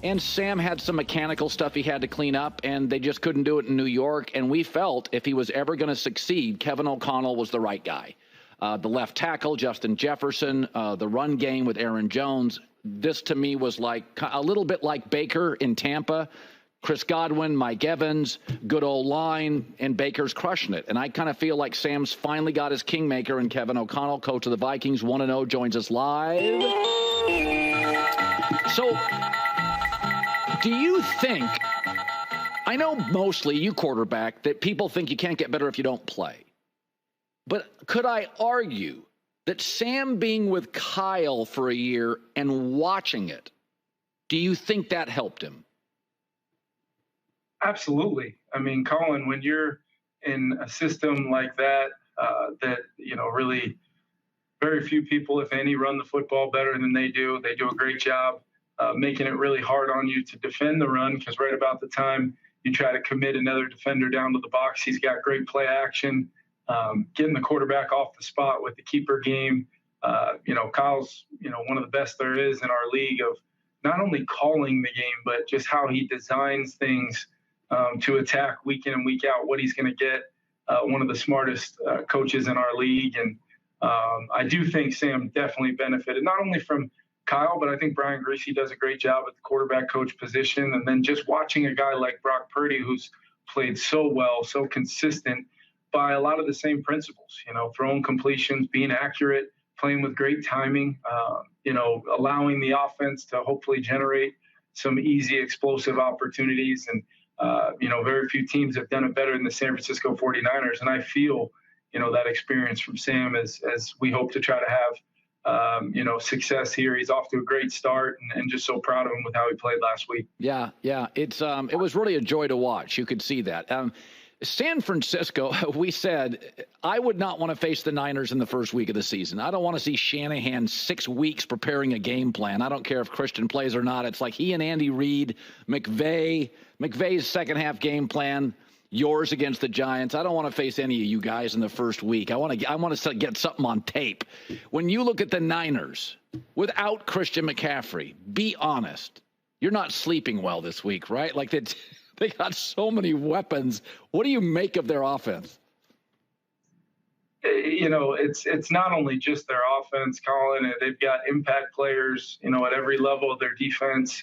And Sam had some mechanical stuff he had to clean up, and they just couldn't do it in New York. And we felt if he was ever going to succeed, Kevin O'Connell was the right guy. The left tackle, Justin Jefferson, the run game with Aaron Jones. This to me was like a little bit like Baker in Tampa. Chris Godwin, Mike Evans, good old line, and Baker's crushing it. And I kind of feel like Sam's finally got his kingmaker in Kevin O'Connell, coach of the Vikings, 1-0, joins us live. So, do you think, I know mostly you quarterback, that people think you can't get better if you don't play. But could I argue that Sam being with Kyle for a year and watching it, do you think that helped him? Absolutely. I mean, Colin, when you're in a system like that, really very few people, if any, run the football better than they do. They do a great job making it really hard on you to defend the run, because right about the time you try to commit another defender down to the box, he's got great play action, getting the quarterback off the spot with the keeper game. Kyle's, one of the best there is in our league of not only calling the game, but just how he designs things to attack week in and week out, what he's going to get. One of the smartest coaches in our league. And I do think Sam definitely benefited not only from Kyle, but I think Brian Greasy does a great job at the quarterback coach position. And then just watching a guy like Brock Purdy, who's played so well, so consistent by a lot of the same principles, throwing completions, being accurate, playing with great timing, allowing the offense to hopefully generate some easy, explosive opportunities. And, very few teams have done it better than the San Francisco 49ers. And I feel, that experience from Sam as we hope to try to have, success here. He's off to a great start and just so proud of him with how he played last week. Yeah. It was really a joy to watch. You could see that. San Francisco, we said, I would not want to face the Niners in the first week of the season. I don't want to see Shanahan 6 weeks preparing a game plan. I don't care if Christian plays or not. It's like he and Andy Reid, McVay's second half game plan, yours against the Giants. I don't want to face any of you guys in the first week. I want to get something on tape. When you look at the Niners without Christian McCaffrey, be honest, you're not sleeping well this week, right? Like they got so many weapons. What do you make of their offense? It's not only just their offense, Colin. They've got impact players, at every level of their defense.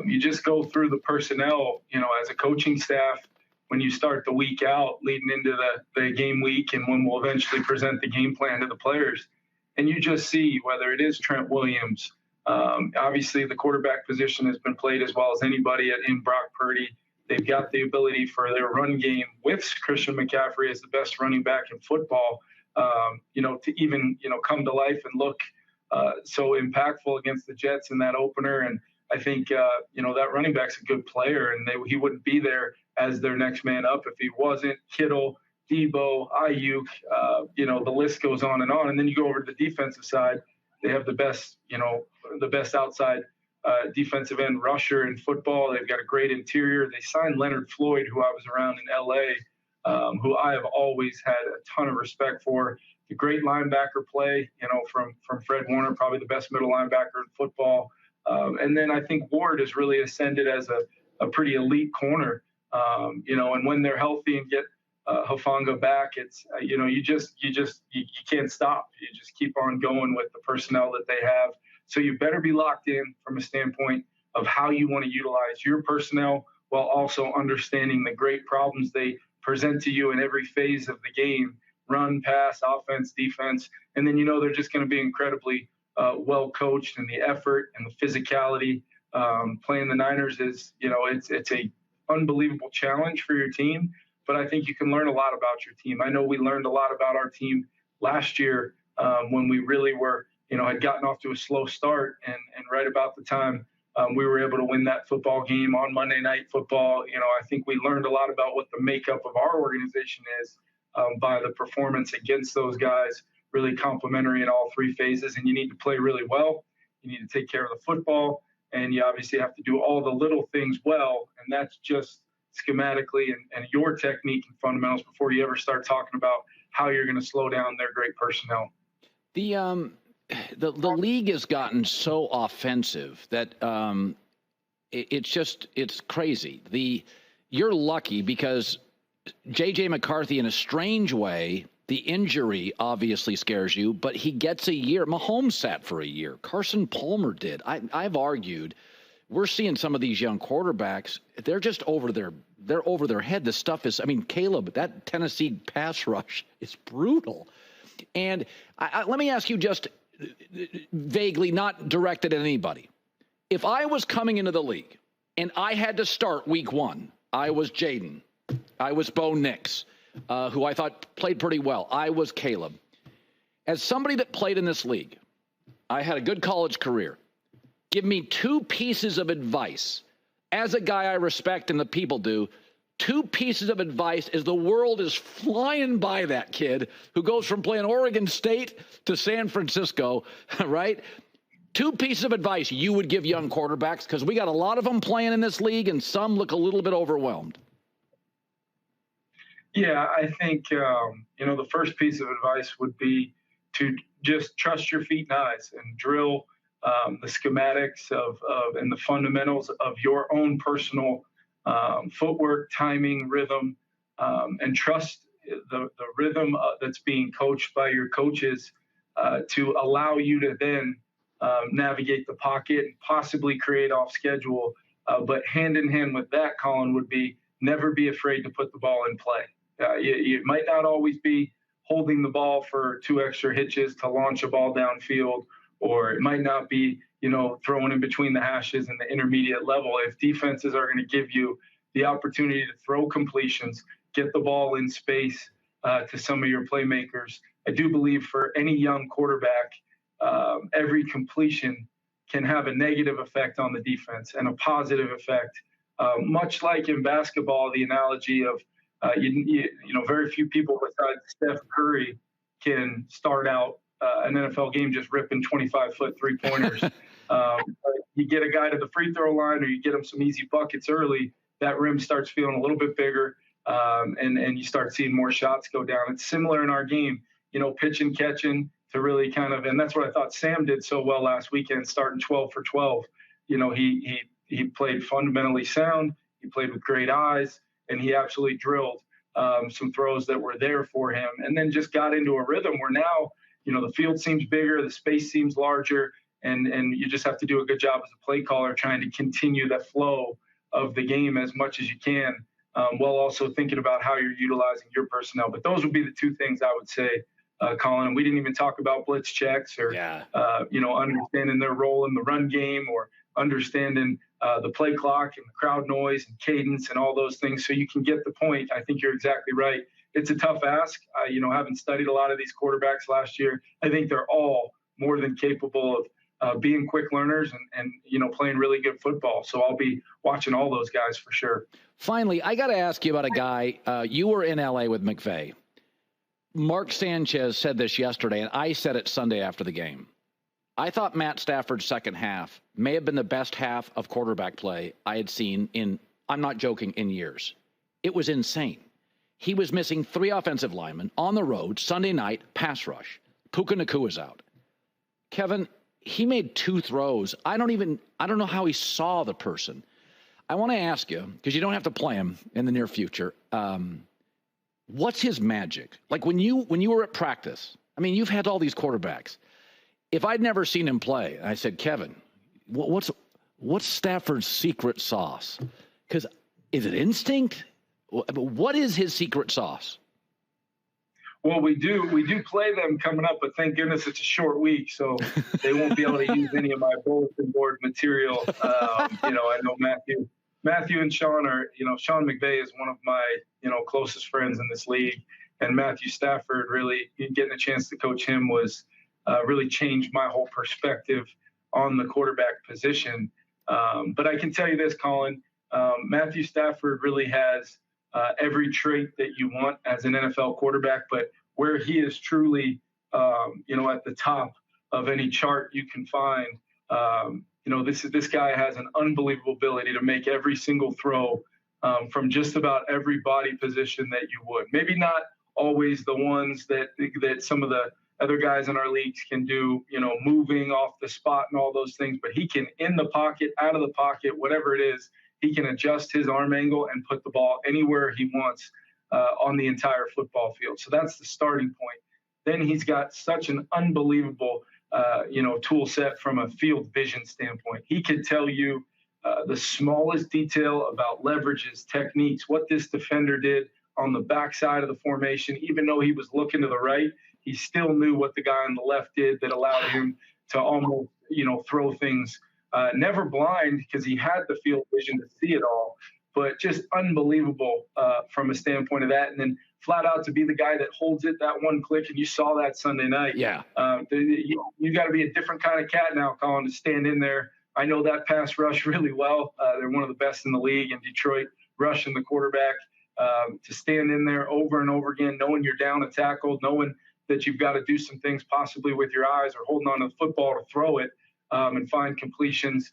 You just go through the personnel, as a coaching staff, when you start the week out leading into the game week and when we'll eventually present the game plan to the players. And you just see whether it is Trent Williams. Obviously, the quarterback position has been played as well as anybody in Brock Purdy. They've got the ability for their run game with Christian McCaffrey as the best running back in football, to even, come to life and look so impactful against the Jets in that opener. And I think, that running back's a good player, and he wouldn't be there as their next man up if he wasn't. Kittle, Debo, Ayuk, the list goes on. And then you go over to the defensive side. They have the best outside defensive end rusher in football. They've got a great interior. They signed Leonard Floyd, who I was around in L.A., who I have always had a ton of respect for. The great linebacker play, from Fred Warner, probably the best middle linebacker in football. And then I think Ward has really ascended as a pretty elite corner, and when they're healthy and get Hufanga back, it's, you can't stop. You just keep on going with the personnel that they have. So you better be locked in from a standpoint of how you want to utilize your personnel while also understanding the great problems they present to you in every phase of the game: run, pass, offense, defense. And then, they're just going to be incredibly well coached, and the effort and the physicality. Playing the Niners is, it's a unbelievable challenge for your team, but I think you can learn a lot about your team. I know we learned a lot about our team last year when we really were, had gotten off to a slow start, and right about the time we were able to win that football game on Monday Night Football. I think we learned a lot about what the makeup of our organization is by the performance against those guys, really complimentary in all three phases. And you need to play really well. You need to take care of the football, and you obviously have to do all the little things well. And that's just schematically and your technique and fundamentals before you ever start talking about how you're going to slow down their great personnel. The league has gotten so offensive that It's crazy. You're lucky because J.J. McCarthy, in a strange way, the injury obviously scares you, but he gets a year. Mahomes sat for a year. Carson Palmer did. I've argued we're seeing some of these young quarterbacks. They're just over their head. The stuff is, Caleb, that Tennessee pass rush is brutal. And let me ask you just vaguely, not directed at anybody. If I was coming into the league and I had to start week 1, I was Jaden. I was Bo Nix, who I thought played pretty well. I was Caleb. As somebody that played in this league, I had a good college career. Give me 2 pieces of advice. As a guy I respect and the people do, 2 pieces of advice as the world is flying by that kid who goes from playing Oregon State to San Francisco, right? 2 pieces of advice you would give young quarterbacks, because we got a lot of them playing in this league and some look a little bit overwhelmed. Yeah, I think, the first piece of advice would be to just trust your feet and eyes and drill the schematics of and the fundamentals of your own personal footwork, timing, rhythm, and trust the rhythm that's being coached by your coaches to allow you to then navigate the pocket and possibly create off schedule. But hand in hand with that, Colin, would be never be afraid to put the ball in play. You might not always be holding the ball for 2 extra hitches to launch a ball downfield, or it might not be, throwing in between the hashes and the intermediate level. If defenses are going to give you the opportunity to throw completions, get the ball in space to some of your playmakers, I do believe for any young quarterback, every completion can have a negative effect on the defense and a positive effect. Much like in basketball, the analogy of, very few people besides Steph Curry can start out an NFL game just ripping 25-foot 3-pointers. You get a guy to the free throw line or you get him some easy buckets early, that rim starts feeling a little bit bigger, and you start seeing more shots go down. It's similar in our game, pitching, catching to really kind of, and that's what I thought Sam did so well last weekend, starting 12 for 12. He played fundamentally sound. He played with great eyes, and he absolutely drilled some throws that were there for him, and then just got into a rhythm where now, the field seems bigger, the space seems larger, and you just have to do a good job as a play caller trying to continue the flow of the game as much as you can, while also thinking about how you're utilizing your personnel. But those would be the 2 things I would say, Colin. And we didn't even talk about blitz checks or, understanding their role in the run game, or understanding the play clock and the crowd noise and cadence and all those things, so you can get the point. I think you're exactly right. It's a tough ask. Having studied a lot of these quarterbacks last year, I think they're all more than capable of being quick learners and playing really good football. So I'll be watching all those guys for sure. Finally, I got to ask you about a guy. You were in L.A. with McVay. Mark Sanchez said this yesterday, and I said it Sunday after the game. I thought Matt Stafford's second half may have been the best half of quarterback play I had seen I'm not joking, in years. It was insane. He was missing 3 offensive linemen on the road, Sunday night, pass rush. Puka Nakua's out. Kevin, he made 2 throws. I don't know how he saw the person. I want to ask you, because you don't have to play him in the near future, what's his magic? Like when you were at practice, you've had all these quarterbacks. If I'd never seen him play, I said, Kevin, what's Stafford's secret sauce? Because is it instinct? What is his secret sauce? Well, we do play them coming up, but thank goodness it's a short week, so they won't be able to use any of my bulletin board material. I know Matthew and Sean are, Sean McVay is one of my, closest friends in this league, and Matthew Stafford, really getting a chance to coach him was really changed my whole perspective on the quarterback position. But I can tell you this, Colin, Matthew Stafford really has every trait that you want as an NFL quarterback, but where he is truly, at the top of any chart you can find, this guy has an unbelievable ability to make every single throw from just about every body position that you would. Maybe not always the ones that some of the other guys in our leagues can do, moving off the spot and all those things, but he can in the pocket, out of the pocket, whatever it is, he can adjust his arm angle and put the ball anywhere he wants on the entire football field. So that's the starting point. Then he's got such an unbelievable, tool set from a field vision standpoint. He can tell you the smallest detail about leverages, techniques, what this defender did on the backside of the formation. Even though he was looking to the right, he still knew what the guy on the left did that allowed him to almost, throw things. Never blind because he had the field vision to see it all, but just unbelievable from a standpoint of that. And then flat out to be the guy that holds it that one click, and you saw that Sunday night. Yeah. You got to be a different kind of cat now, Colin, to stand in there. I know that pass rush really well. They're one of the best in the league in Detroit, rushing the quarterback. To stand in there over and over again, knowing you're down a tackle, knowing that you've got to do some things possibly with your eyes or holding on to the football to throw it and find completions.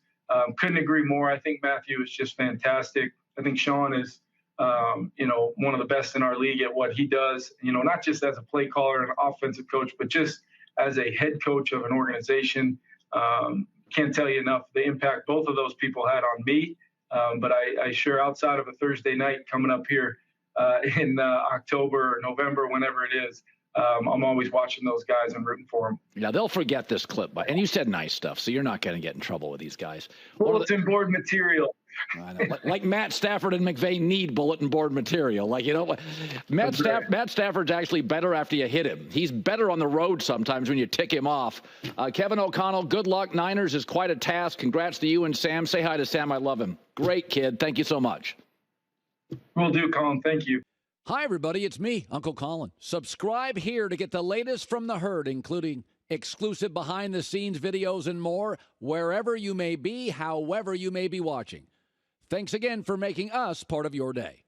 Couldn't agree more. I think Matthew is just fantastic. I think Sean is, one of the best in our league at what he does, not just as a play caller and an offensive coach, but just as a head coach of an organization. Can't tell you enough the impact both of those people had on me. But I sure, outside of a Thursday night coming up here in October or November, whenever it is, I'm always watching those guys and rooting for them. Yeah, they'll forget this clip. And you said nice stuff, so you're not going to get in trouble with these guys. Bulletin board material. I know. Like Matt Stafford and McVay need bulletin board material. Matt Stafford's actually better after you hit him. He's better on the road sometimes when you tick him off. Kevin O'Connell, good luck. Niners is quite a task. Congrats to you and Sam. Say hi to Sam. I love him. Great kid. Thank you so much. Will do, Colin. Thank you. Hi, everybody. It's me, Uncle Colin. Subscribe here to get the latest from the herd, including exclusive behind-the-scenes videos and more, wherever you may be, however you may be watching. Thanks again for making us part of your day.